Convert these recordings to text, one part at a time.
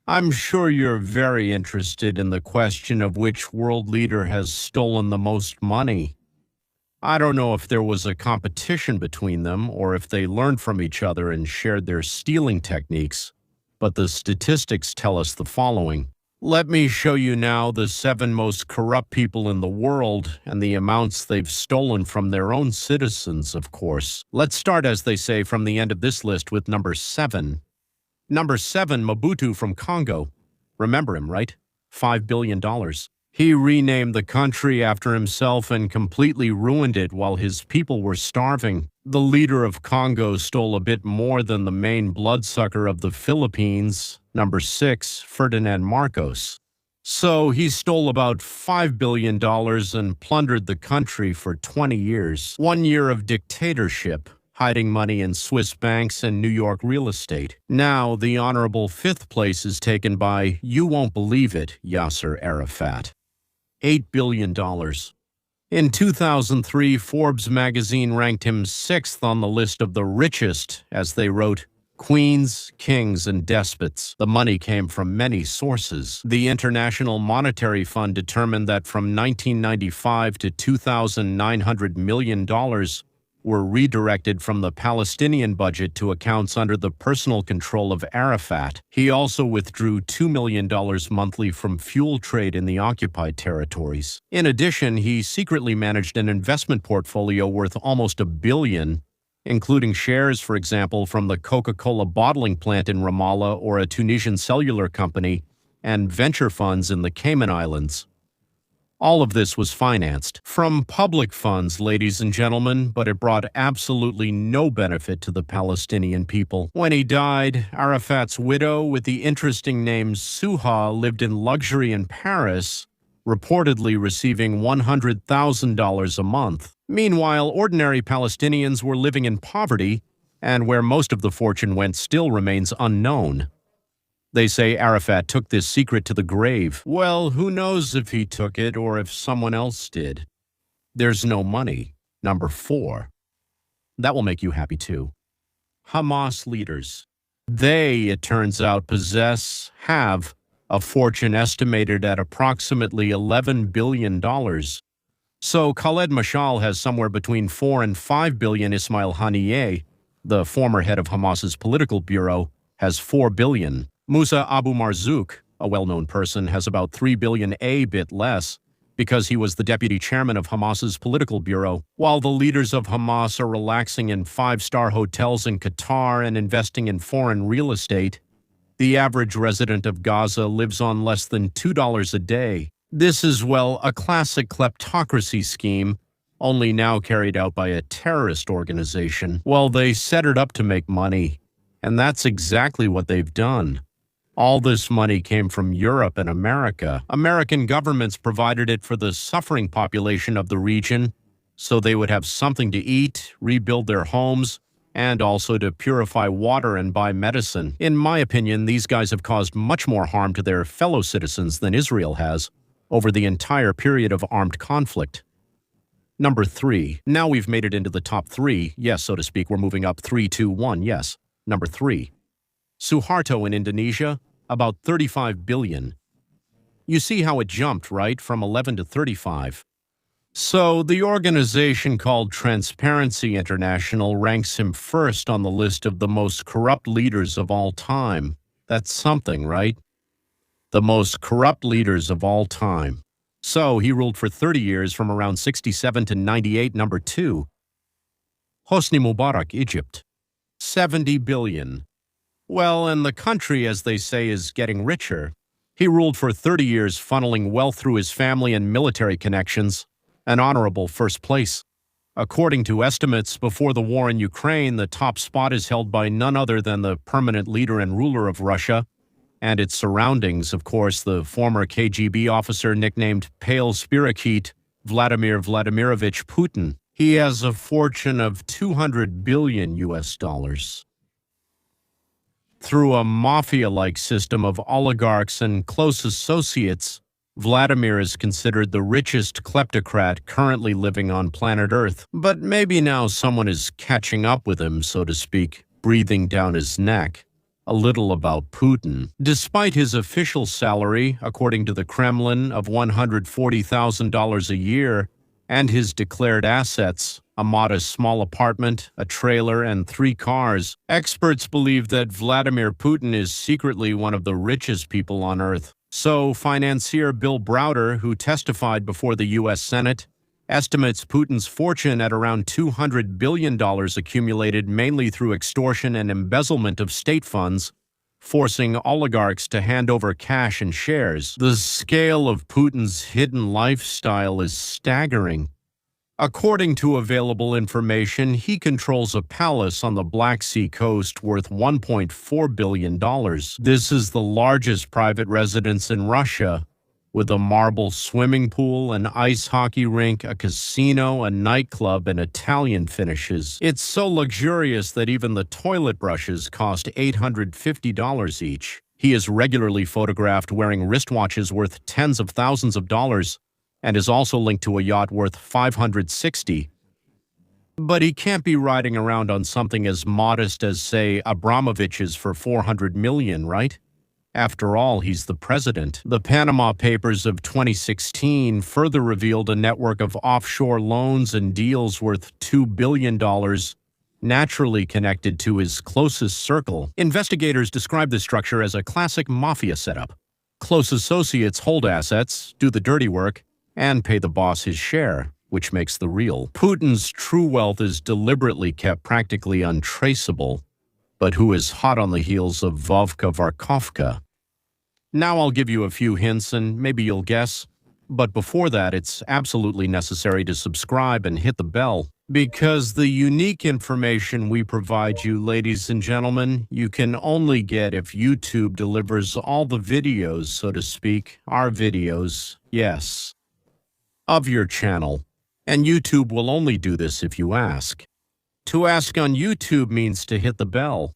I'm sure you're very interested in the question of which world leader has stolen the most money. I don't know if there was a competition between them or if they learned from each other and shared their stealing techniques, but the statistics tell us the following. Let me show you now the 7 most corrupt people in the world and the amounts they've stolen from their own citizens, of course. Let's start, as they say, from the end of this list with number 7. Number 7, Mobutu from Congo. Remember him, right? $5 billion. He renamed the country after himself and completely ruined it while his people were starving. The leader of Congo stole a bit more than the main bloodsucker of the Philippines, number 6, Ferdinand Marcos. So he stole about $5 billion and plundered the country for 20 years. 1 year of dictatorship, hiding money in Swiss banks and New York real estate. Now, the honorable 5th place is taken by, you won't believe it, Yasser Arafat. $8 billion. In 2003, Forbes magazine ranked him 6th on the list of the richest, as they wrote, queens, kings, and despots. The money came from many sources. The International Monetary Fund determined that from 1995 to $2,900 million were redirected from the Palestinian budget to accounts under the personal control of Arafat. He also withdrew $2 million monthly from fuel trade in the occupied territories. In addition, he secretly managed an investment portfolio worth almost $1 billion, including shares, for example, from the Coca-Cola bottling plant in Ramallah or a Tunisian cellular company, and venture funds in the Cayman Islands. All of this was financed from public funds, ladies and gentlemen, but it brought absolutely no benefit to the Palestinian people. When he died, Arafat's widow, with the interesting name Suha, lived in luxury in Paris, reportedly receiving $100,000 a month. Meanwhile, ordinary Palestinians were living in poverty, and where most of the fortune went still remains unknown. They say Arafat took this secret to the grave. Well, who knows if he took it or if someone else did. There's no money. Number 4. That will make you happy too. Hamas leaders. They, it turns out, have a fortune estimated at approximately $11 billion. So Khaled Mashal has somewhere between 4 and 5 billion. Ismail Haniyeh, the former head of Hamas's political bureau, has 4 billion. Musa Abu Marzouk, a well-known person, has about 3 billion, a bit less, because he was the deputy chairman of Hamas's political bureau. While the leaders of Hamas are relaxing in 5-star hotels in Qatar and investing in foreign real estate, the average resident of Gaza lives on less than $2 a day. This is, well, a classic kleptocracy scheme, only now carried out by a terrorist organization. Well, they set it up to make money, and that's exactly what they've done. All this money came from Europe and America. American governments provided it for the suffering population of the region, so they would have something to eat, rebuild their homes, and also to purify water and buy medicine. In my opinion, these guys have caused much more harm to their fellow citizens than Israel has over the entire period of armed conflict. Number 3. Now we've made it into the top 3. Yes, so to speak, we're moving up 3, 2, 1. Yes. Number 3. Suharto in Indonesia, about 35 billion. You see how it jumped, right, from 11 to 35. So the organization called Transparency International ranks him first on the list of the most corrupt leaders of all time. That's something, right? The most corrupt leaders of all time. So he ruled for 30 years from around 67 to 98. Number 2. Hosni Mubarak, Egypt. 70 billion. Well, and the country, as they say, is getting richer. He ruled for 30 years, funneling wealth through his family and military connections, an honorable first place. According to estimates, before the war in Ukraine, the top spot is held by none other than the permanent leader and ruler of Russia, and its surroundings, of course, the former KGB officer nicknamed Pale Spirochete, Vladimir Vladimirovich Putin. He has a fortune of 200 billion US dollars. Through a mafia-like system of oligarchs and close associates, Vladimir is considered the richest kleptocrat currently living on planet Earth. But maybe now someone is catching up with him, so to speak, breathing down his neck. A little about Putin. Despite his official salary, according to the Kremlin, of $140,000 a year, and his declared assets, a modest small apartment, a trailer, and 3 cars, experts believe that Vladimir Putin is secretly one of the richest people on earth. So, financier Bill Browder, who testified before the U.S. Senate, estimates Putin's fortune at around $200 billion accumulated mainly through extortion and embezzlement of state funds, forcing oligarchs to hand over cash and shares. The scale of Putin's hidden lifestyle is staggering. According to available information, he controls a palace on the Black Sea coast worth $1.4 billion. This is the largest private residence in Russia, with a marble swimming pool, an ice hockey rink, a casino, a nightclub, and Italian finishes. It's so luxurious that even the toilet brushes cost $850 each. He is regularly photographed wearing wristwatches worth tens of thousands of dollars, and is also linked to a yacht worth $560. But he can't be riding around on something as modest as, say, Abramovich's for $400 million, right? After all, he's the president. The Panama Papers of 2016 further revealed a network of offshore loans and deals worth $2 billion, naturally connected to his closest circle. Investigators describe this structure as a classic mafia setup. Close associates hold assets, do the dirty work, and pay the boss his share, which makes the real. Putin's true wealth is deliberately kept practically untraceable, but who is hot on the heels of Vovka Varkovka? Now I'll give you a few hints and maybe you'll guess, but before that it's absolutely necessary to subscribe and hit the bell, because the unique information we provide you, ladies and gentlemen, you can only get if YouTube delivers all the videos, so to speak, our videos, yes, of your channel, and YouTube will only do this if you ask. To ask on YouTube means to hit the bell.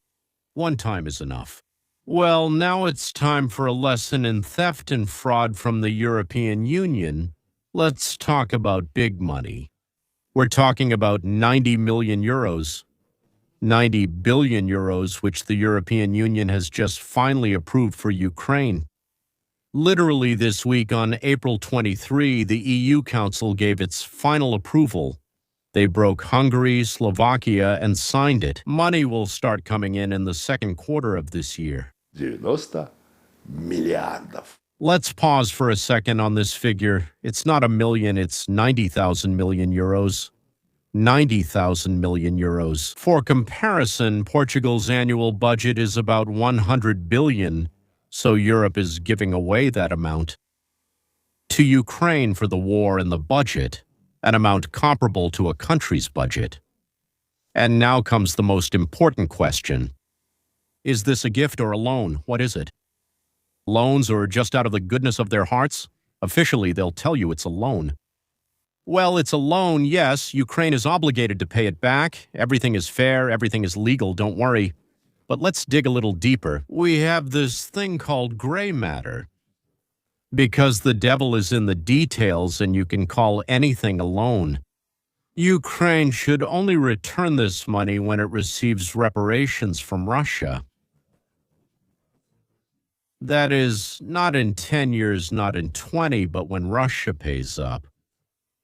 One time is enough. Well, now it's time for a lesson in theft and fraud from the European Union. Let's talk about big money. We're talking about 90 million euros. 90 billion euros, which the European Union has just finally approved for Ukraine. Literally this week on April 23, the EU Council gave its final approval. They broke Hungary, Slovakia, and signed it. Money will start coming in the second quarter of this year. 90 миллиардов. Let's pause for a second on this figure. It's not a million, it's 90,000 million euros. 90,000 million euros. For comparison, Portugal's annual budget is about 100 billion. So Europe is giving away that amount to Ukraine for the war and the budget, an amount comparable to a country's budget. And now comes the most important question. Is this a gift or a loan? What is it? Loans, or just out of the goodness of their hearts? Officially, they'll tell you it's a loan. Well, it's a loan, yes. Ukraine is obligated to pay it back. Everything is fair, everything is legal, don't worry. But let's dig a little deeper. We have this thing called gray matter. Because the devil is in the details and you can call anything a loan. Ukraine should only return this money when it receives reparations from Russia. That is, not in 10 years, not in 20, but when Russia pays up.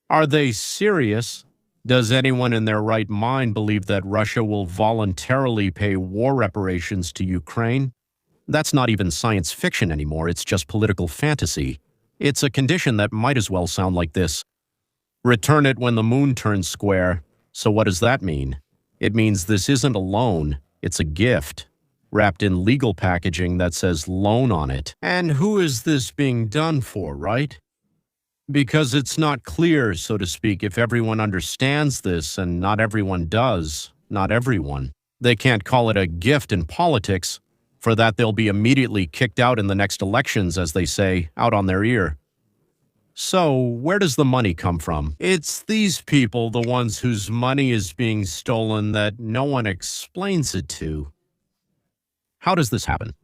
Are they serious? Does anyone in their right mind believe that Russia will voluntarily pay war reparations to Ukraine? That's not even science fiction anymore, it's just political fantasy. It's a condition that might as well sound like this. Return it when the moon turns square. So what does that mean? It means this isn't a loan, it's a gift, wrapped in legal packaging that says loan on it. And who is this being done for, right? Because it's not clear, so to speak, if everyone understands this, and not everyone does, not everyone. They can't call it a gift in politics. For that, they'll be immediately kicked out in the next elections, as they say, out on their ear. So, where does the money come from? It's these people, the ones whose money is being stolen, that no one explains it to. How does this happen?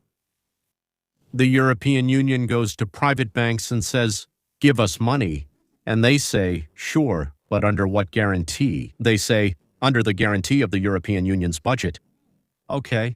The European Union goes to private banks and says, "Give us money." And they say, "Sure, but under what guarantee?" They say, "Under the guarantee of the European Union's budget." Okay.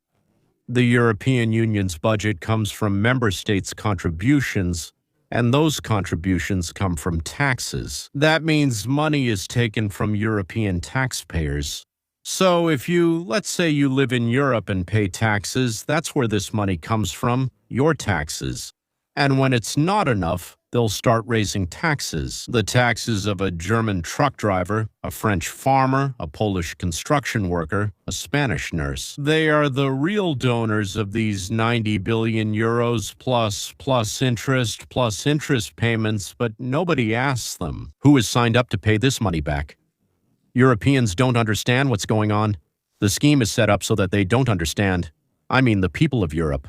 The European Union's budget comes from member states' contributions, and those contributions come from taxes. That means money is taken from European taxpayers. So if let's say you live in Europe and pay taxes, that's where this money comes from, your taxes. And when it's not enough, they'll start raising taxes. The taxes of a German truck driver, a French farmer, a Polish construction worker, a Spanish nurse. They are the real donors of these 90 billion euros plus interest payments, but nobody asks them who is signed up to pay this money back. Europeans don't understand what's going on. The scheme is set up so that they don't understand. I mean the people of Europe.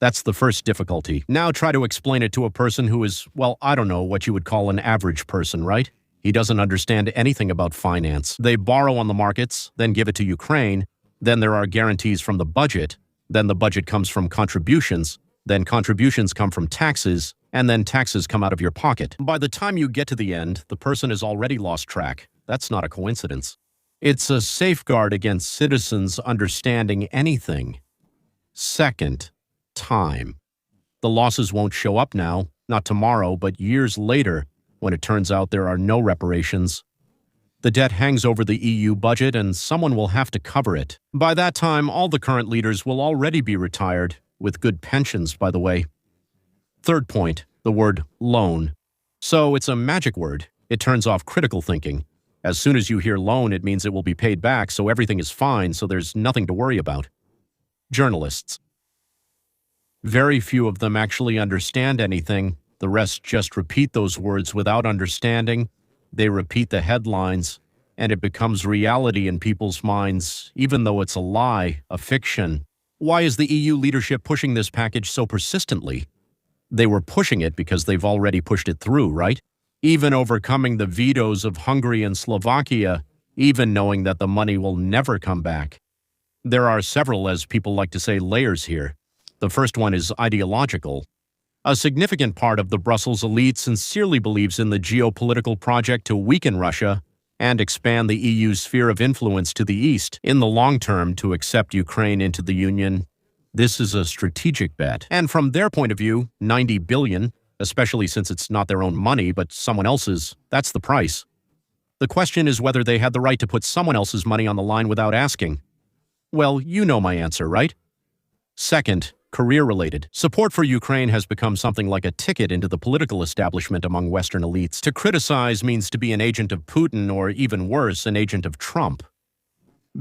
That's the first difficulty. Now try to explain it to a person who is, well, I don't know what you would call an average person, right? He doesn't understand anything about finance. They borrow on the markets, then give it to Ukraine, then there are guarantees from the budget, then the budget comes from contributions, then contributions come from taxes, and then taxes come out of your pocket. By the time you get to the end, the person has already lost track. That's not a coincidence. It's a safeguard against citizens understanding anything. Second, time. The losses won't show up now, not tomorrow, but years later, when it turns out there are no reparations. The debt hangs over the EU budget and someone will have to cover it. By that time, all the current leaders will already be retired, with good pensions, by the way. Third point, the word loan. So it's a magic word. It turns off critical thinking. As soon as you hear loan, it means it will be paid back, so everything is fine, so there's nothing to worry about. Journalists. Very few of them actually understand anything. The rest just repeat those words without understanding. They repeat the headlines, and it becomes reality in people's minds, even though it's a lie, a fiction. Why is the EU leadership pushing this package so persistently? They were pushing it because they've already pushed it through, right? Even overcoming the vetoes of Hungary and Slovakia, even knowing that the money will never come back. There are several, as people like to say, layers here. The first one is ideological. A significant part of the Brussels elite sincerely believes in the geopolitical project to weaken Russia and expand the EU's sphere of influence to the east. In the long term, to accept Ukraine into the Union, this is a strategic bet. And from their point of view, 90 billion, especially since it's not their own money but someone else's, that's the price. The question is whether they had the right to put someone else's money on the line without asking. Well, you know my answer, right? Second, career-related. Support for Ukraine has become something like a ticket into the political establishment among Western elites. To criticize means to be an agent of Putin, or even worse, an agent of Trump.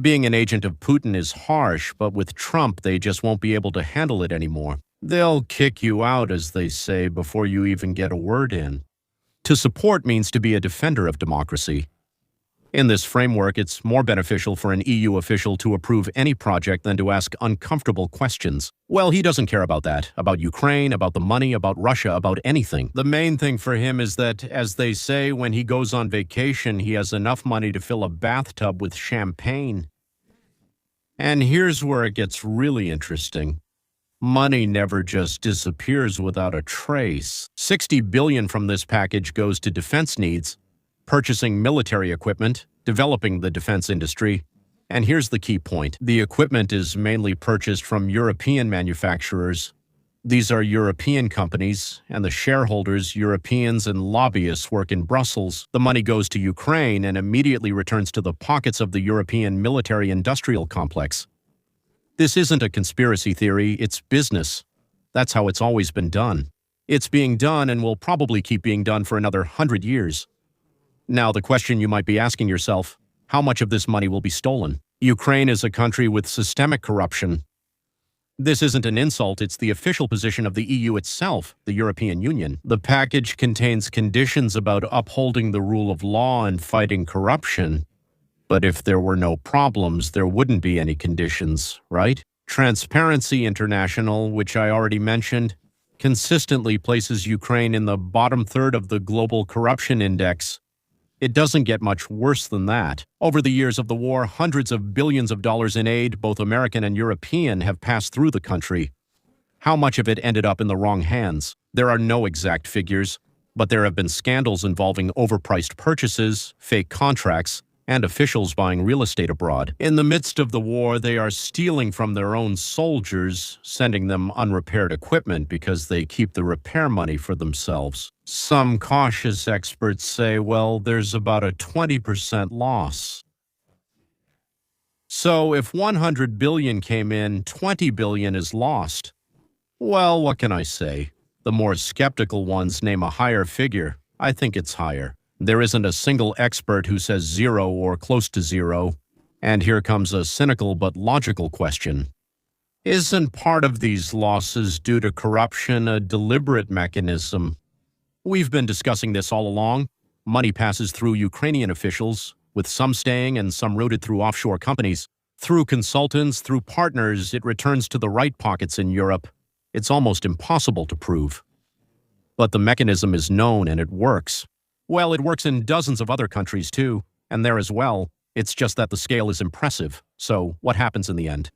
Being an agent of Putin is harsh, but with Trump, they just won't be able to handle it anymore. They'll kick you out, as they say, before you even get a word in. To support means to be a defender of democracy. In this framework, it's more beneficial for an EU official to approve any project than to ask uncomfortable questions. Well, he doesn't care about that, about Ukraine, about the money, about Russia, about anything. The main thing for him is that, as they say, when he goes on vacation, he has enough money to fill a bathtub with champagne. And here's where it gets really interesting. Money never just disappears without a trace. 60 billion from this package goes to defense needs, purchasing military equipment, developing the defense industry. And here's the key point. The equipment is mainly purchased from European manufacturers. These are European companies, and the shareholders, Europeans, and lobbyists work in Brussels. The money goes to Ukraine and immediately returns to the pockets of the European military-industrial complex. This isn't a conspiracy theory, it's business. That's how it's always been done. It's being done and will probably keep being done for another 100 years. Now, the question you might be asking yourself, how much of this money will be stolen? Ukraine is a country with systemic corruption. This isn't an insult, it's the official position of the EU itself, the European Union. The package contains conditions about upholding the rule of law and fighting corruption. But if there were no problems, there wouldn't be any conditions, right? Transparency International, which I already mentioned, consistently places Ukraine in the bottom third of the Global Corruption Index. It doesn't get much worse than that. Over the years of the war, hundreds of billions of dollars in aid, both American and European, have passed through the country. How much of it ended up in the wrong hands? There are no exact figures, but there have been scandals involving overpriced purchases, fake contracts, and officials buying real estate abroad. In the midst of the war, they are stealing from their own soldiers, sending them unrepaired equipment because they keep the repair money for themselves. Some cautious experts say, well, there's about a 20% loss. So if 100 billion came in, 20 billion is lost. Well, what can I say? The more skeptical ones name a higher figure. I think it's higher. There isn't a single expert who says zero or close to zero. And here comes a cynical but logical question. Isn't part of these losses due to corruption a deliberate mechanism? We've been discussing this all along. Money passes through Ukrainian officials, with some staying and some routed through offshore companies. Through consultants, through partners, it returns to the right pockets in Europe. It's almost impossible to prove. But the mechanism is known and it works. Well, it works in dozens of other countries too, and there as well. It's just that the scale is impressive. So, what happens in the end?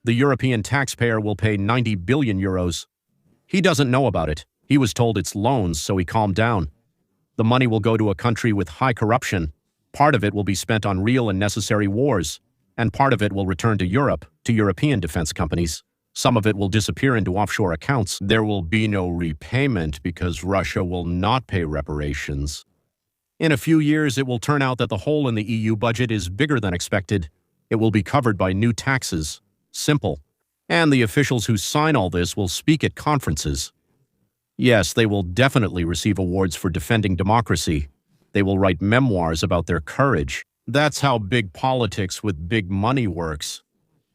The European taxpayer will pay 90 billion euros. He doesn't know about it. He was told it's loans, so he calmed down. The money will go to a country with high corruption. Part of it will be spent on real and necessary wars, and part of it will return to Europe, to European defense companies. Some of it will disappear into offshore accounts. There will be no repayment because Russia will not pay reparations. In a few years, it will turn out that the hole in the EU budget is bigger than expected. It will be covered by new taxes. Simple. And the officials who sign all this will speak at conferences. Yes, they will definitely receive awards for defending democracy. They will write memoirs about their courage. That's how big politics with big money works.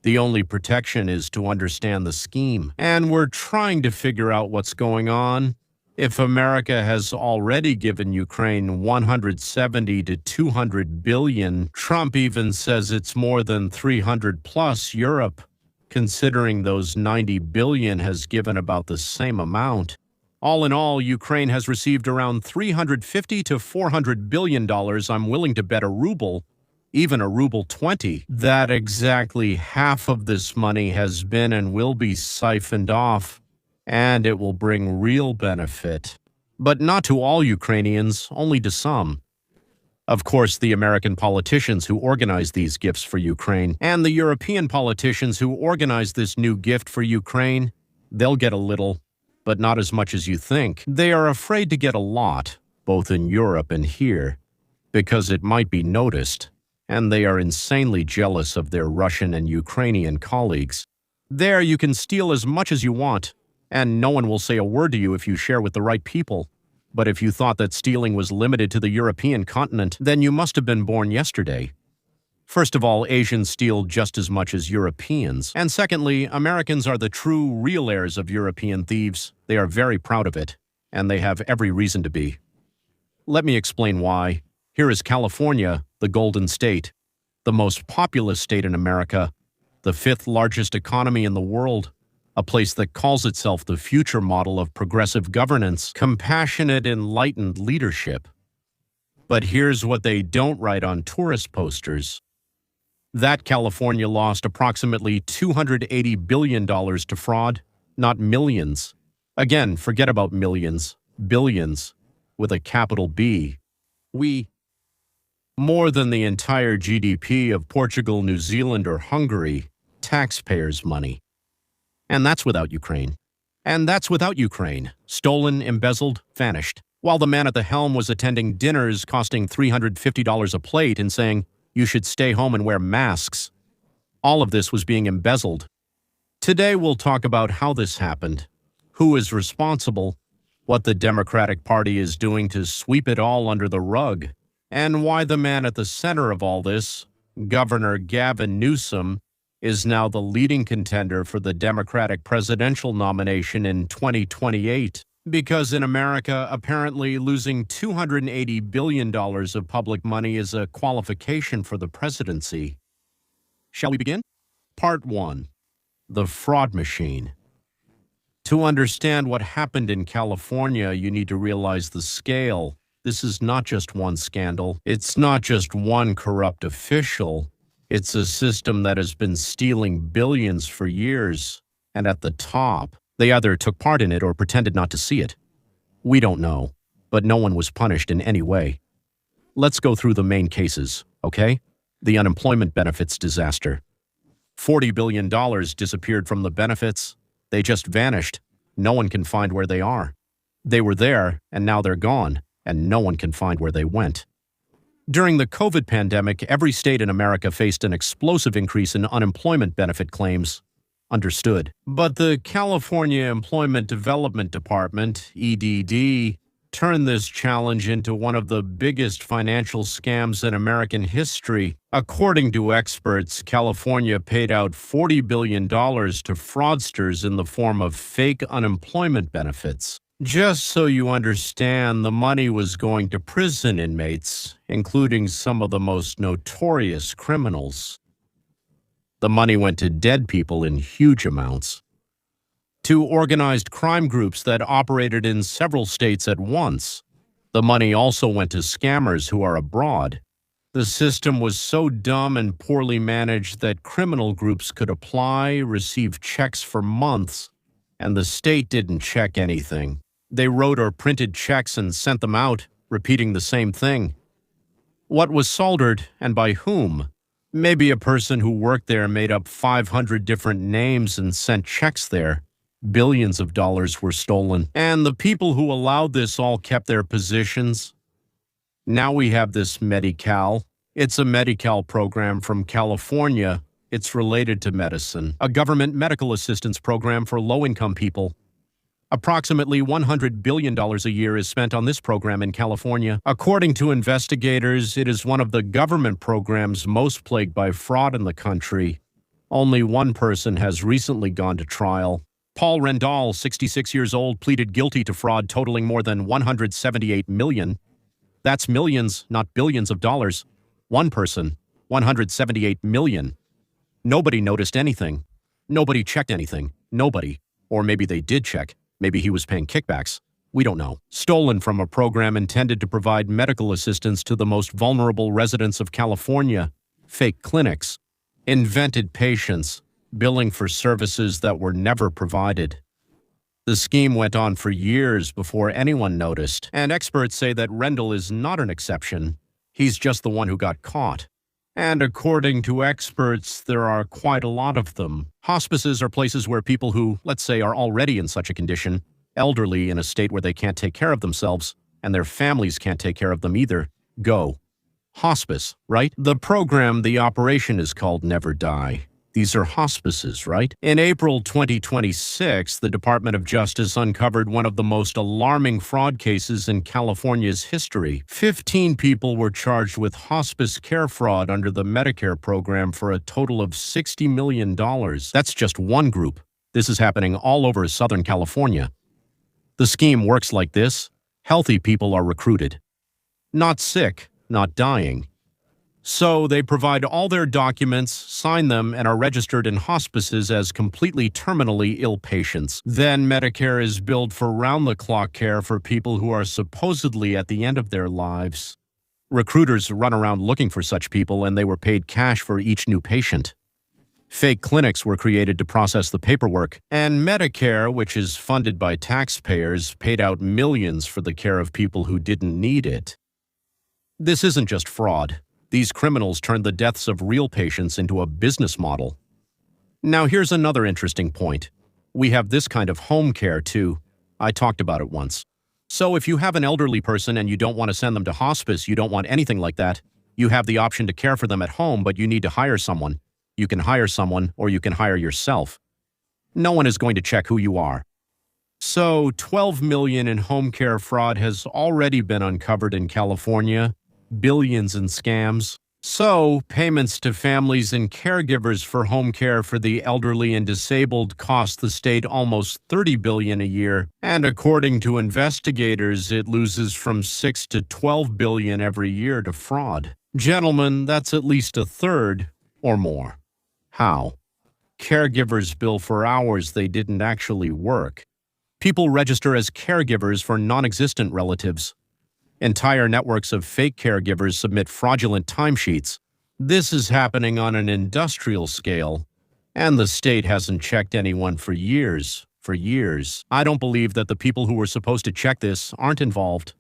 The only protection is to understand the scheme. And we're trying to figure out what's going on. If America has already given Ukraine 170 to 200 billion, Trump even says it's more than 300 plus Europe, considering those 90 billion has given about the same amount. All in all, Ukraine has received around 350 to 400 billion dollars. I'm willing to bet a ruble, even a ruble 20, that exactly half of this money has been and will be siphoned off, and it will bring real benefit. But not to all Ukrainians, only to some. Of course, the American politicians who organize these gifts for Ukraine, and the European politicians who organize this new gift for Ukraine, they'll get a little, but not as much as you think. They are afraid to get a lot, both in Europe and here, because it might be noticed. And they are insanely jealous of their Russian and Ukrainian colleagues. There you can steal as much as you want, and no one will say a word to you if you share with the right people. But if you thought that stealing was limited to the European continent, then you must have been born yesterday. First of all, Asians steal just as much as Europeans. And secondly, Americans are the true, real heirs of European thieves. They are very proud of it, and they have every reason to be. Let me explain why. Here is California, the Golden State, the most populous state in America, the fifth largest economy in the world, a place that calls itself the future model of progressive governance, compassionate, enlightened leadership. But here's what they don't write on tourist posters. That California lost approximately $280 billion to fraud, not millions. Again, forget about millions, billions, with a capital B. More than the entire GDP of Portugal, New Zealand, or Hungary, taxpayers' money. And that's without Ukraine. Stolen, embezzled, vanished. While the man at the helm was attending dinners costing $350 a plate and saying, you should stay home and wear masks. All of this was being embezzled. Today we'll talk about how this happened, who is responsible, what the Democratic Party is doing to sweep it all under the rug, and why the man at the center of all this, Governor Gavin Newsom, is now the leading contender for the Democratic presidential nomination in 2028. Because in America, apparently losing $280 billion of public money is a qualification for the presidency. Shall we begin? Part 1. The Fraud Machine. To understand what happened in California, you need to realize the scale. This is not just one scandal. It's not just one corrupt official. It's a system that has been stealing billions for years. And at the top, they either took part in it or pretended not to see it. We don't know, but no one was punished in any way. Let's go through the main cases, okay? The unemployment benefits disaster. $40 billion disappeared from the benefits. They just vanished. No one can find where they are. They were there, and now they're gone, and no one can find where they went. During the COVID pandemic, every state in America faced an explosive increase in unemployment benefit claims. Understood. But the California Employment Development Department, EDD, turned this challenge into one of the biggest financial scams in American history. According to experts, California paid out $40 billion to fraudsters in the form of fake unemployment benefits. Just so you understand, the money was going to prison inmates, including some of the most notorious criminals. The money went to dead people in huge amounts, to organized crime groups that operated in several states at once. The money also went to scammers who are abroad. The system was so dumb and poorly managed that criminal groups could apply, receive checks for months, and the state didn't check anything. They wrote or printed checks and sent them out, repeating the same thing. What was soldered, and by whom? Maybe a person who worked there made up 500 different names and sent checks there. Billions of dollars were stolen, and the people who allowed this all kept their positions. Now we have this Medi-Cal. It's a Medi-Cal program from California. It's related to medicine, a government medical assistance program for low-income people. Approximately $100 billion a year is spent on this program in California. According to investigators, it is one of the government programs most plagued by fraud in the country. Only one person has recently gone to trial. Paul Rendall, 66 years old, pleaded guilty to fraud totaling more than $178 million. That's millions, not billions of dollars. One person, $178 million. Nobody noticed anything. Nobody checked anything. Nobody. Or maybe they did check. Maybe he was paying kickbacks. We don't know. Stolen from a program intended to provide medical assistance to the most vulnerable residents of California. Fake clinics. Invented patients. Billing for services that were never provided. The scheme went on for years before anyone noticed, and experts say that Rendell is not an exception. He's just the one who got caught. And according to experts, there are quite a lot of them. Hospices are places where people who, let's say, are already in such a condition, elderly in a state where they can't take care of themselves, and their families can't take care of them either, go. Hospice, right? The program, the operation is called Never Die. These are hospices, right? In April 2026, the Department of Justice uncovered one of the most alarming fraud cases in California's history. 15 people were charged with hospice care fraud under the Medicare program for a total of $60 million. That's just one group. This is happening all over Southern California. The scheme works like this. Healthy people are recruited. Not sick, not dying. So they provide all their documents, sign them, and are registered in hospices as completely terminally ill patients. Then Medicare is billed for round-the-clock care for people who are supposedly at the end of their lives. Recruiters run around looking for such people, and they were paid cash for each new patient. Fake clinics were created to process the paperwork, and Medicare, which is funded by taxpayers, paid out millions for the care of people who didn't need it. This isn't just fraud. These criminals turned the deaths of real patients into a business model. Now here's another interesting point. We have this kind of home care too. I talked about it once. So if you have an elderly person and you don't want to send them to hospice, you don't want anything like that, you have the option to care for them at home, but you need to hire someone. You can hire someone or you can hire yourself. No one is going to check who you are. So $12 million in home care fraud has already been uncovered in California. Billions in scams. So, payments to families and caregivers for home care for the elderly and disabled cost the state almost $30 billion a year, and according to investigators, it loses from $6 to $12 billion every year to fraud. Gentlemen, that's at least a third or more. How? Caregivers bill for hours they didn't actually work. People register as caregivers for non-existent relatives. Entire networks of fake caregivers submit fraudulent timesheets. This is happening on an industrial scale, and the state hasn't checked anyone for years. I don't believe that the people who were supposed to check this aren't involved.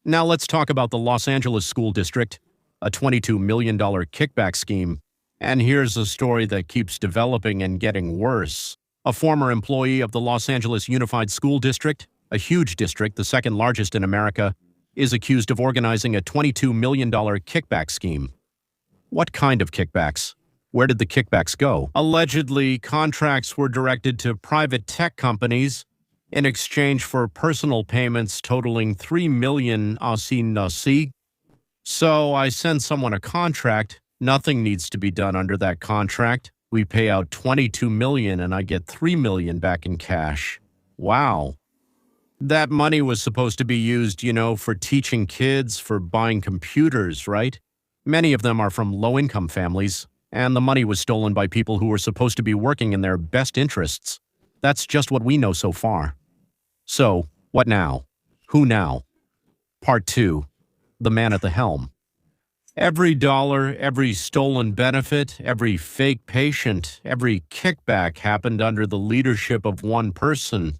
Now let's talk about the Los Angeles School District, a $22 million kickback scheme. And here's a story that keeps developing and getting worse. A former employee of the Los Angeles Unified School District, a huge district, the second largest in America, is accused of organizing a $22 million kickback scheme. What kind of kickbacks? Where did the kickbacks go? Allegedly, contracts were directed to private tech companies in exchange for personal payments totaling 3 million Aussie. So I send someone a contract. Nothing needs to be done under that contract. We pay out 22 million and I get 3 million back in cash. Wow. That money was supposed to be used, for teaching kids, for buying computers, right? Many of them are from low-income families, and the money was stolen by people who were supposed to be working in their best interests. That's just what we know so far. So, what now? Who now? Part 2. The man at the helm. Every dollar, every stolen benefit, every fake patient, every kickback happened under the leadership of one person.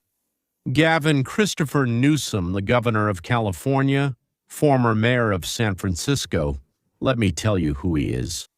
Gavin Christopher Newsom, the governor of California, former mayor of San Francisco. Let me tell you who he is.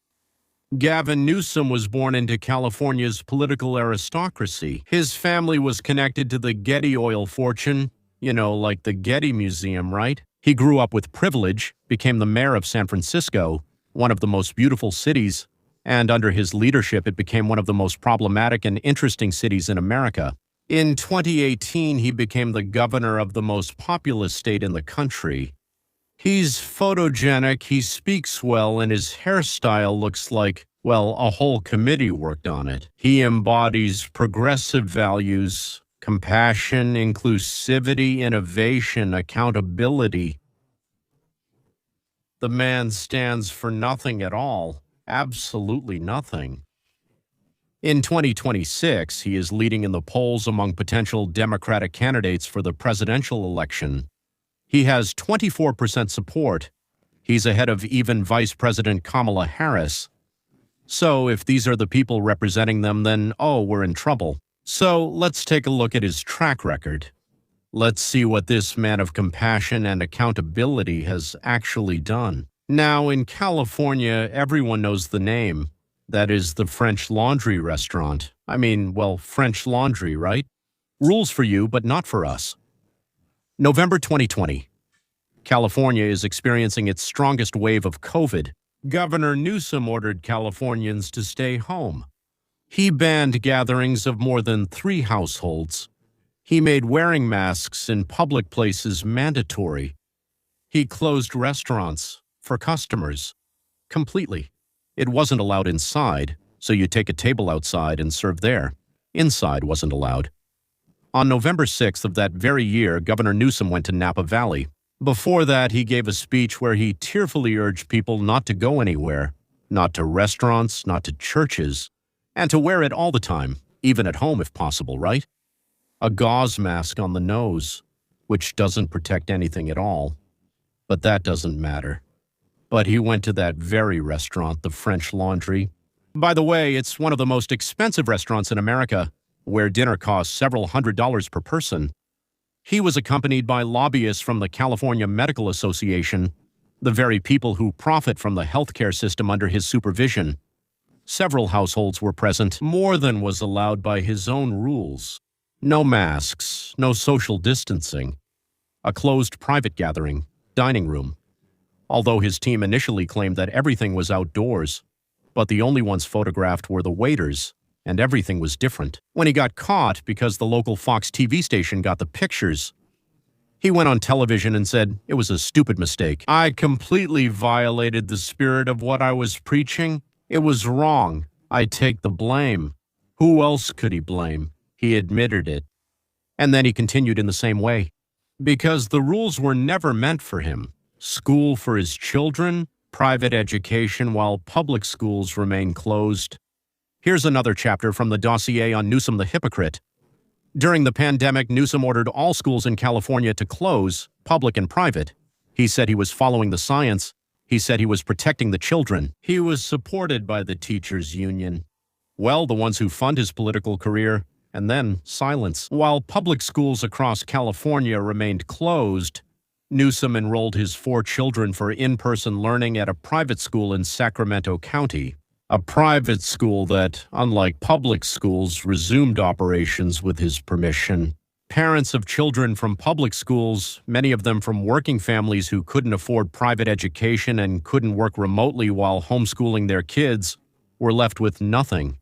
Gavin Newsom was born into California's political aristocracy. His family was connected to the Getty oil fortune, like the Getty Museum, right? He grew up with privilege, became the mayor of San Francisco, one of the most beautiful cities, and under his leadership it became one of the most problematic and interesting cities in America. In 2018, he became the governor of the most populous state in the country. He's photogenic, he speaks well, and his hairstyle looks like, a whole committee worked on it. He embodies progressive values, compassion, inclusivity, innovation, accountability. The man stands for nothing at all, absolutely nothing. In 2026, he is leading in the polls among potential Democratic candidates for the presidential election. He has 24% support. He's ahead of even Vice President Kamala Harris. So if these are the people representing them, then, we're in trouble. So let's take a look at his track record. Let's see what this man of compassion and accountability has actually done. Now, in California, everyone knows the name. That is the French Laundry restaurant. French Laundry, right? Rules for you, but not for us. November 2020. California is experiencing its strongest wave of COVID. Governor Newsom ordered Californians to stay home. He banned gatherings of more than 3 households. He made wearing masks in public places mandatory. He closed restaurants for customers completely. It wasn't allowed inside, so you take a table outside and serve there. Inside wasn't allowed. On November 6th of that very year, Governor Newsom went to Napa Valley. Before that, he gave a speech where he tearfully urged people not to go anywhere, not to restaurants, not to churches, and to wear it all the time, even at home if possible, right? A gauze mask on the nose, which doesn't protect anything at all. But that doesn't matter. But he went to that very restaurant, the French Laundry. By the way, it's one of the most expensive restaurants in America, where dinner costs several $100s per person. He was accompanied by lobbyists from the California Medical Association, the very people who profit from the healthcare system under his supervision. Several households were present, more than was allowed by his own rules. No masks, no social distancing. A closed private gathering, dining room. Although his team initially claimed that everything was outdoors, but the only ones photographed were the waiters, and everything was different. When he got caught because the local Fox TV station got the pictures, he went on television and said, "It was a stupid mistake. I completely violated the spirit of what I was preaching. It was wrong. I take the blame." Who else could he blame? He admitted it. And then he continued in the same way. Because the rules were never meant for him. School for his children, private education while public schools remain closed. Here's another chapter from the dossier on Newsom the hypocrite. During the pandemic, Newsom ordered all schools in California to close, public and private. He said he was following the science. He said he was protecting the children. He was supported by the teachers' union. Well, the ones who fund his political career, and then silence. While public schools across California remained closed, Newsom enrolled his 4 children for in-person learning at a private school in Sacramento County, a private school that, unlike public schools, resumed operations with his permission. Parents of children from public schools, many of them from working families who couldn't afford private education and couldn't work remotely while homeschooling their kids, were left with nothing.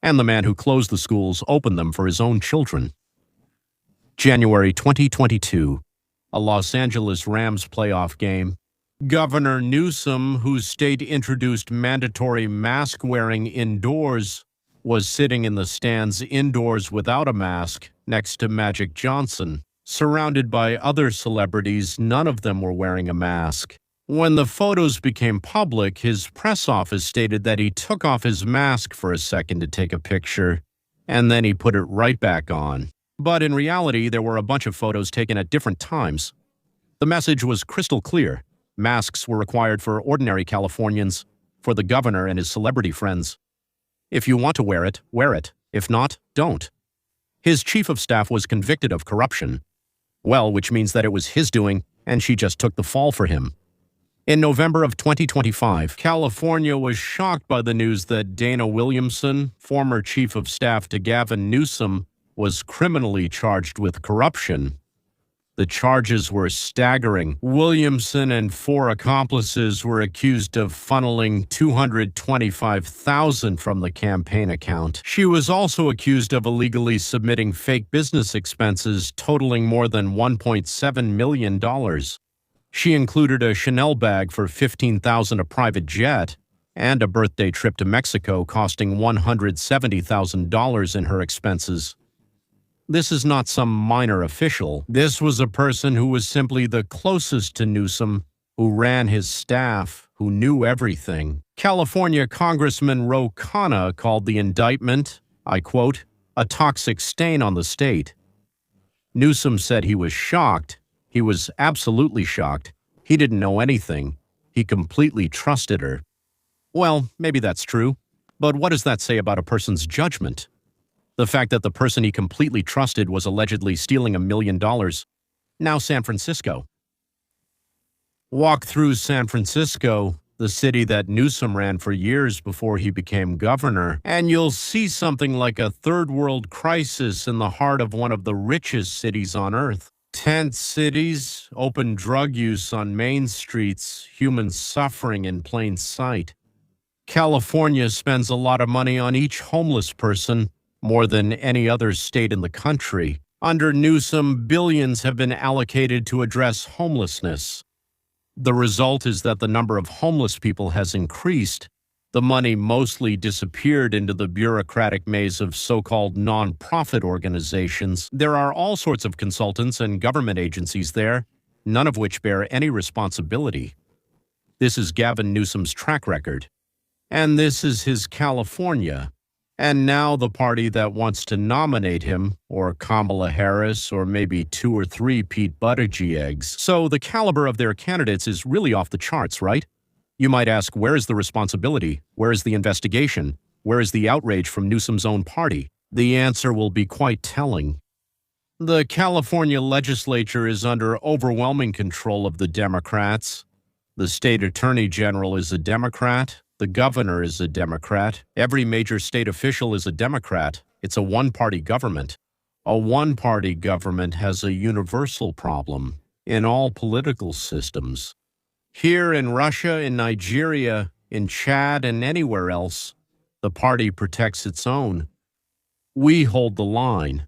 And the man who closed the schools opened them for his own children. January 2022, a Los Angeles Rams playoff game. Governor Newsom, whose state introduced mandatory mask wearing indoors, was sitting in the stands indoors without a mask next to Magic Johnson. Surrounded by other celebrities, none of them were wearing a mask. When the photos became public, his press office stated that he took off his mask for a second to take a picture, and then he put it right back on. But in reality, there were a bunch of photos taken at different times. The message was crystal clear. Masks were required for ordinary Californians, for the governor and his celebrity friends. If you want to wear it, wear it. If not, don't. His chief of staff was convicted of corruption. Well, which means that it was his doing, and she just took the fall for him. In November of 2025, California was shocked by the news that Dana Williamson, former chief of staff to Gavin Newsom, was criminally charged with corruption. The charges were staggering. Williamson and 4 accomplices were accused of funneling $225,000 from the campaign account. She was also accused of illegally submitting fake business expenses totaling more than $1.7 million. She included a Chanel bag for $15,000, a private jet, and a birthday trip to Mexico costing $170,000 in her expenses. This is not some minor official. This was a person who was simply the closest to Newsom, who ran his staff, who knew everything. California Congressman Ro Khanna called the indictment, I quote, a toxic stain on the state. Newsom said he was shocked. He was absolutely shocked. He didn't know anything. He completely trusted her. Well, maybe that's true, but what does that say about a person's judgment? The fact that the person he completely trusted was allegedly stealing $1 million. Now San Francisco. Walk through San Francisco, the city that Newsom ran for years before he became governor, and you'll see something like a third world crisis in the heart of one of the richest cities on earth. Tent cities, open drug use on main streets, human suffering in plain sight. California spends a lot of money on each homeless person, more than any other state in the country. Under Newsom, billions have been allocated to address homelessness. The result is that the number of homeless people has increased. The money mostly disappeared into the bureaucratic maze of so-called non-profit organizations. There are all sorts of consultants and government agencies there, none of which bear any responsibility. This is Gavin Newsom's track record. And this is his California. And now the party that wants to nominate him, or Kamala Harris, or maybe 2 or 3 Pete Buttigiegs. So the caliber of their candidates is really off the charts, right? You might ask, where is the responsibility? Where is the investigation? Where is the outrage from Newsom's own party? The answer will be quite telling. The California legislature is under overwhelming control of the Democrats. The state attorney general is a Democrat. The governor is a Democrat. Every major state official is a Democrat. It's a one-party government. A one-party government has a universal problem in all political systems. Here in Russia, in Nigeria, in Chad, and anywhere else, the party protects its own. We hold the line.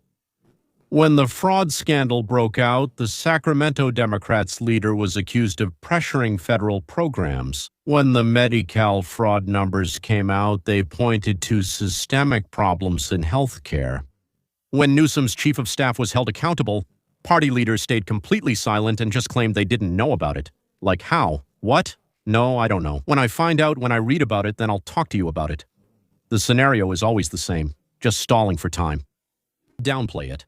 When the fraud scandal broke out, the Sacramento Democrats' leader was accused of pressuring federal programs. When the Medi-Cal fraud numbers came out, they pointed to systemic problems in healthcare. When Newsom's chief of staff was held accountable, party leaders stayed completely silent and just claimed they didn't know about it. Like how? What? No, I don't know. When I find out, when I read about it, then I'll talk to you about it. The scenario is always the same, just stalling for time. Downplay it.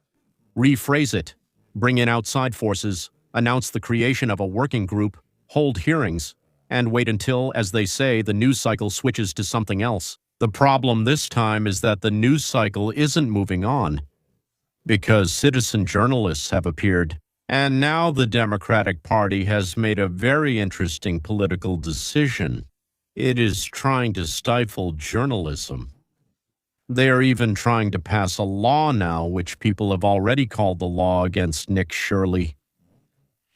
Rephrase it, bring in outside forces, announce the creation of a working group, hold hearings, and wait until, as they say, the news cycle switches to something else. The problem this time is that the news cycle isn't moving on, because citizen journalists have appeared, And now the Democratic Party has made a very interesting political decision. It is trying to stifle journalism. They are even trying to pass a law now, which people have already called the law against Nick Shirley.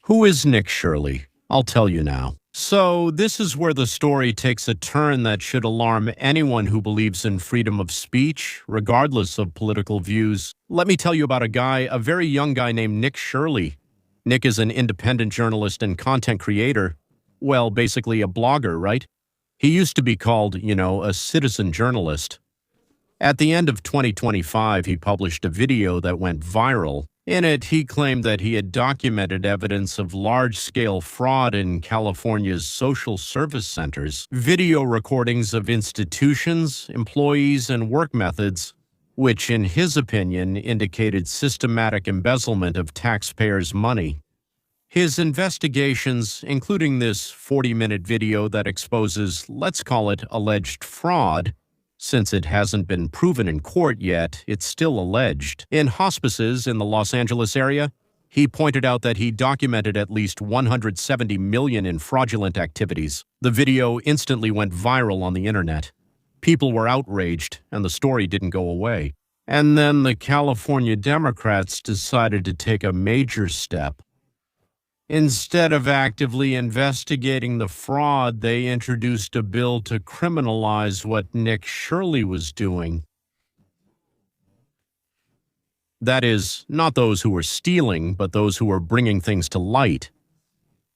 Who is Nick Shirley? I'll tell you now. So this is where the story takes a turn that should alarm anyone who believes in freedom of speech, regardless of political views. Let me tell you about a very young guy named Nick Shirley. Nick is an independent journalist and content creator. Well, basically a blogger, right? He used to be called, a citizen journalist. At the end of 2025, he published a video that went viral. In it, he claimed that he had documented evidence of large-scale fraud in California's social service centers, video recordings of institutions, employees, and work methods, which, in his opinion, indicated systematic embezzlement of taxpayers' money. His investigations, including this 40-minute video that exposes, let's call it, alleged fraud, since it hasn't been proven in court yet, it's still alleged. In hospices in the Los Angeles area, he pointed out that he documented at least $170 million in fraudulent activities. The video instantly went viral on the internet. People were outraged, and the story didn't go away. And then the California Democrats decided to take a major step. Instead of actively investigating the fraud, they introduced a bill to criminalize what Nick Shirley was doing. That is, not those who were stealing, but those who were bringing things to light.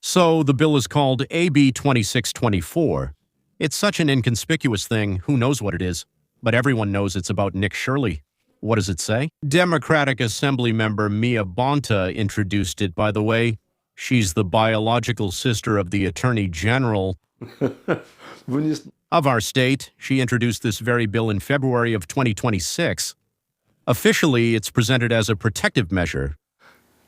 So the bill is called AB 2624. It's such an inconspicuous thing, who knows what it is? But everyone knows it's about Nick Shirley. What does it say? Democratic Assembly member Mia Bonta introduced it, by the way. She's the biological sister of the Attorney General of our state. She introduced this very bill in February of 2026. Officially, it's presented as a protective measure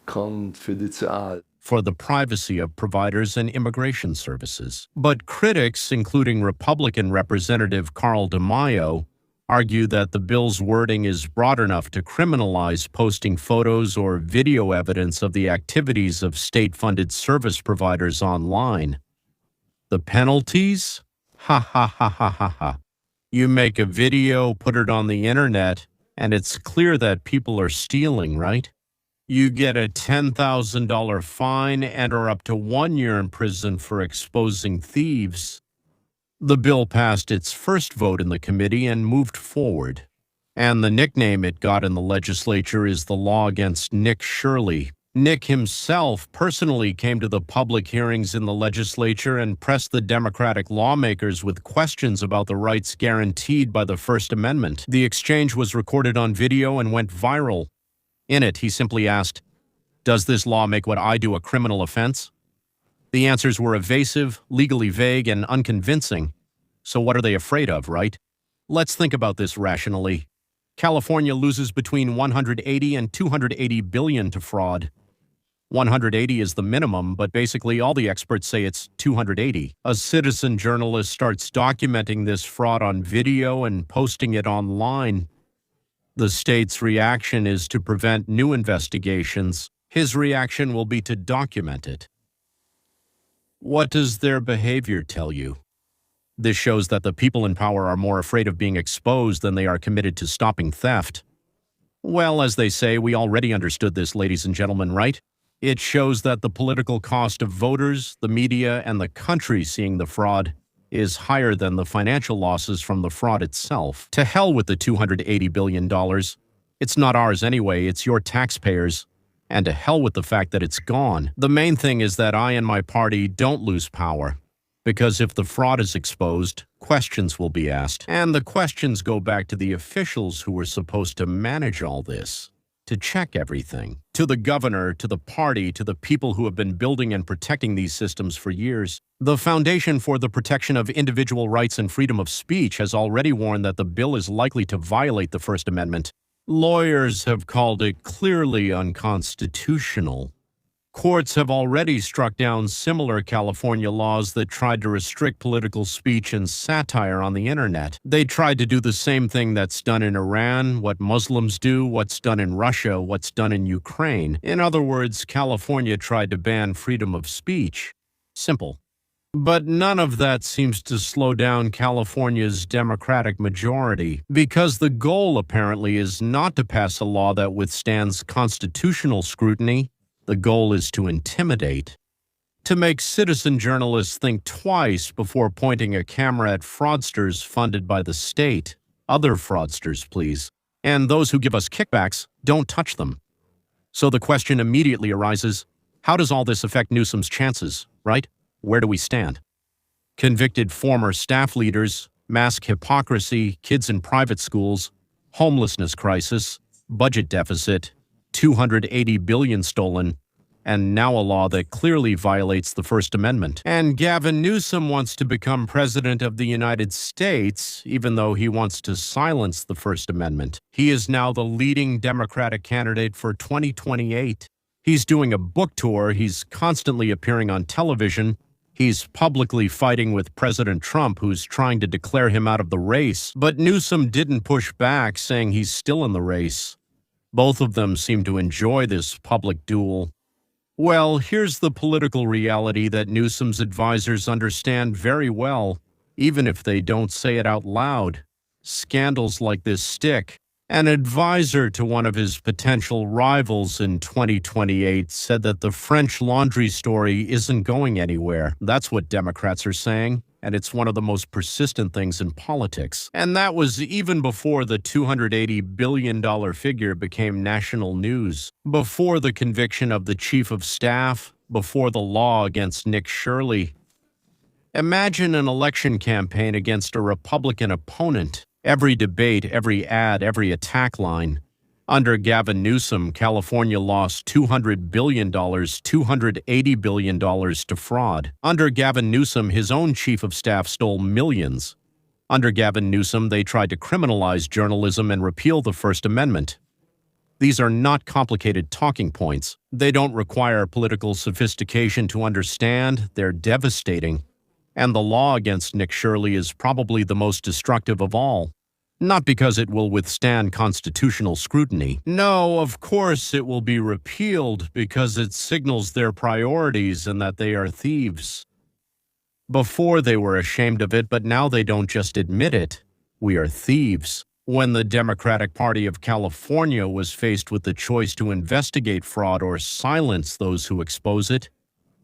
for the privacy of providers and immigration services. But critics, including Republican Representative Carl DeMaio, argue that the bill's wording is broad enough to criminalize posting photos or video evidence of the activities of state-funded service providers online. The penalties? Ha ha ha ha ha ha. You make a video, put it on the internet, and it's clear that people are stealing, right? You get a $10,000 fine and are up to 1 year in prison for exposing thieves. The bill passed its first vote in the committee and moved forward. And the nickname it got in the legislature is the law against Nick Shirley. Nick himself personally came to the public hearings in the legislature and pressed the Democratic lawmakers with questions about the rights guaranteed by the First Amendment. The exchange was recorded on video and went viral. In it, he simply asked, "Does this law make what I do a criminal offense?" The answers were evasive, legally vague, and unconvincing. So what are they afraid of, right? Let's think about this rationally. California loses between 180 and 280 billion to fraud. 180 is the minimum, but basically all the experts say it's 280. A citizen journalist starts documenting this fraud on video and posting it online. The state's reaction is to prevent new investigations. His reaction will be to document it. What does their behavior tell you? This shows that the people in power are more afraid of being exposed than they are committed to stopping theft. Well, as they say, we already understood this, ladies and gentlemen, right? It shows that the political cost of voters, the media, and the country seeing the fraud is higher than the financial losses from the fraud itself. To hell with the $280 billion. It's not ours anyway, it's your taxpayers. And to hell with the fact that it's gone. The main thing is that I and my party don't lose power. Because if the fraud is exposed, questions will be asked. And the questions go back to the officials who were supposed to manage all this, to check everything. To the governor, to the party, to the people who have been building and protecting these systems for years. The Foundation for the Protection of Individual Rights and Freedom of Speech has already warned that the bill is likely to violate the First Amendment. Lawyers have called it clearly unconstitutional. Courts have already struck down similar California laws that tried to restrict political speech and satire on the internet. They tried to do the same thing that's done in Iran, what Muslims do, what's done in Russia, what's done in Ukraine. In other words, California tried to ban freedom of speech. Simple. But none of that seems to slow down California's Democratic majority, because the goal apparently is not to pass a law that withstands constitutional scrutiny. The goal is to intimidate, to make citizen journalists think twice before pointing a camera at fraudsters funded by the state. Other fraudsters, please. And those who give us kickbacks, don't touch them. So the question immediately arises, how does all this affect Newsom's chances, right? Where do we stand? Convicted former staff leaders, mask hypocrisy, kids in private schools, homelessness crisis, budget deficit, $280 billion stolen, and now a law that clearly violates the First Amendment. And Gavin Newsom wants to become president of the United States, even though he wants to silence the First Amendment. He is now the leading Democratic candidate for 2028. He's doing a book tour, he's constantly appearing on television, he's publicly fighting with President Trump, who's trying to declare him out of the race. But Newsom didn't push back, saying he's still in the race. Both of them seem to enjoy this public duel. Well, here's the political reality that Newsom's advisors understand very well, even if they don't say it out loud. Scandals like this stick. An advisor to one of his potential rivals in 2028 said that the French Laundry story isn't going anywhere. That's what Democrats are saying, and it's one of the most persistent things in politics. And that was even before the $280 billion figure became national news, before the conviction of the chief of staff, before the law against Nick Shirley. Imagine an election campaign against a Republican opponent. Every debate, every ad, every attack line. Under Gavin Newsom, California lost $200 billion, $280 billion to fraud. Under Gavin Newsom, his own chief of staff stole millions. Under Gavin Newsom, they tried to criminalize journalism and repeal the First Amendment. These are not complicated talking points. They don't require political sophistication to understand. They're devastating. And the law against Nick Shirley is probably the most destructive of all. Not because it will withstand constitutional scrutiny. No, of course it will be repealed because it signals their priorities and that they are thieves. Before they were ashamed of it, but now they don't just admit it. We are thieves. When the Democratic Party of California was faced with the choice to investigate fraud or silence those who expose it,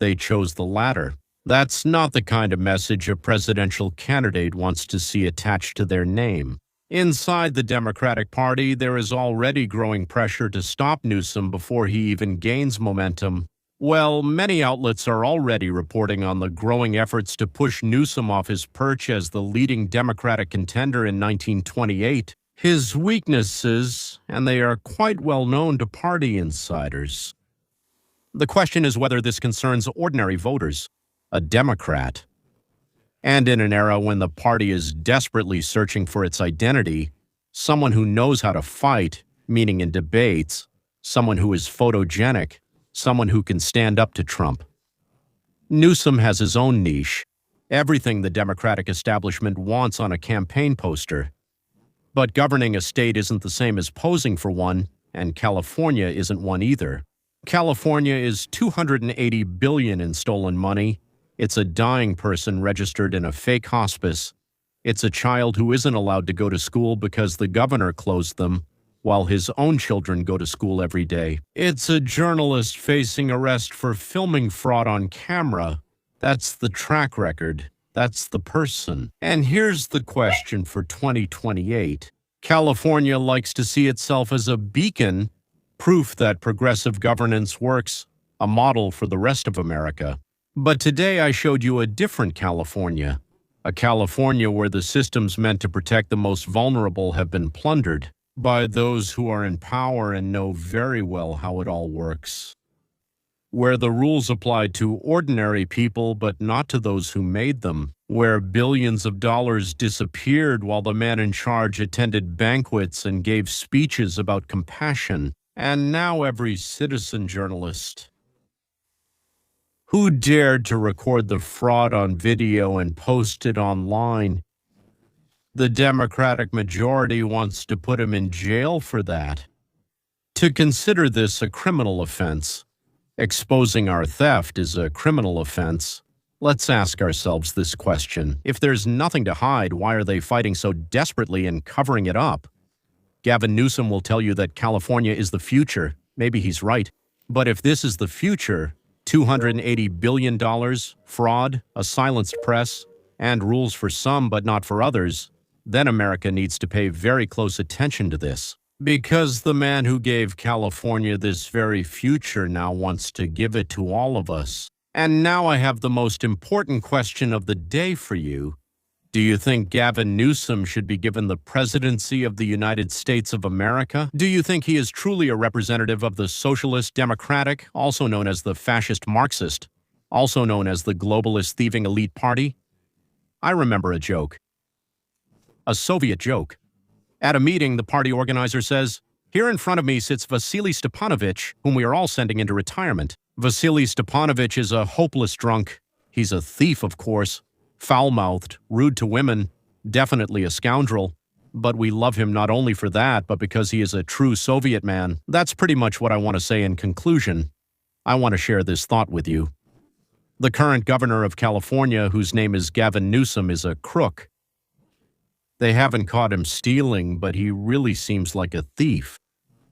they chose the latter. That's not the kind of message a presidential candidate wants to see attached to their name. Inside the Democratic Party, there is already growing pressure to stop Newsom before he even gains momentum. Well, many outlets are already reporting on the growing efforts to push Newsom off his perch as the leading Democratic contender in 1928. His weaknesses, and they are quite well known to party insiders. The question is whether this concerns ordinary voters. A Democrat. And in an era when the party is desperately searching for its identity, someone who knows how to fight, meaning in debates, someone who is photogenic, someone who can stand up to Trump. Newsom has his own niche, everything the Democratic establishment wants on a campaign poster. But governing a state isn't the same as posing for one, and California isn't one either. California is $280 billion in stolen money. It's a dying person registered in a fake hospice. It's a child who isn't allowed to go to school because the governor closed them, while his own children go to school every day. It's a journalist facing arrest for filming fraud on camera. That's the track record. That's the person. And here's the question for 2028. California likes to see itself as a beacon, proof that progressive governance works, a model for the rest of America. But today I showed you a different California, a California where the systems meant to protect the most vulnerable have been plundered by those who are in power and know very well how it all works, where the rules applied to ordinary people but not to those who made them, where billions of dollars disappeared while the man in charge attended banquets and gave speeches about compassion, and now every citizen journalist Who dared to record the fraud on video and post it online? The Democratic majority wants to put him in jail for that. To consider this a criminal offense, exposing our theft is a criminal offense. Let's ask ourselves this question. If there's nothing to hide, why are they fighting so desperately and covering it up? Gavin Newsom will tell you that California is the future. Maybe he's right. But if this is the future, $280 billion, fraud, a silenced press, and rules for some but not for others, then America needs to pay very close attention to this. Because the man who gave California this very future now wants to give it to all of us. And now I have the most important question of the day for you. Do you think Gavin Newsom should be given the presidency of the United States of America? Do you think he is truly a representative of the Socialist Democratic, also known as the Fascist Marxist, also known as the globalist thieving elite party? I remember a joke. A Soviet joke. At a meeting, the party organizer says, "Here in front of me sits Vasily Stepanovich, whom we are all sending into retirement. Vasily Stepanovich is a hopeless drunk. He's a thief, of course, foul-mouthed, rude to women, definitely a scoundrel. But we love him not only for that, but because he is a true Soviet man." That's pretty much what I want to say in conclusion. I want to share this thought with you. The current governor of California, whose name is Gavin Newsom, is a crook. They haven't caught him stealing, but he really seems like a thief.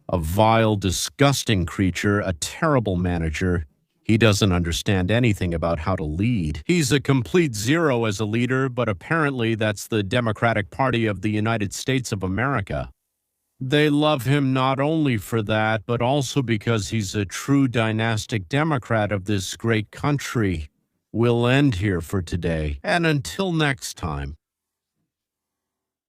A vile, disgusting creature, a terrible manager. He doesn't understand anything about how to lead. He's a complete zero as a leader, but apparently that's the Democratic Party of the United States of America. They love him not only for that, but also because he's a true dynastic Democrat of this great country. We'll end here for today, and until next time.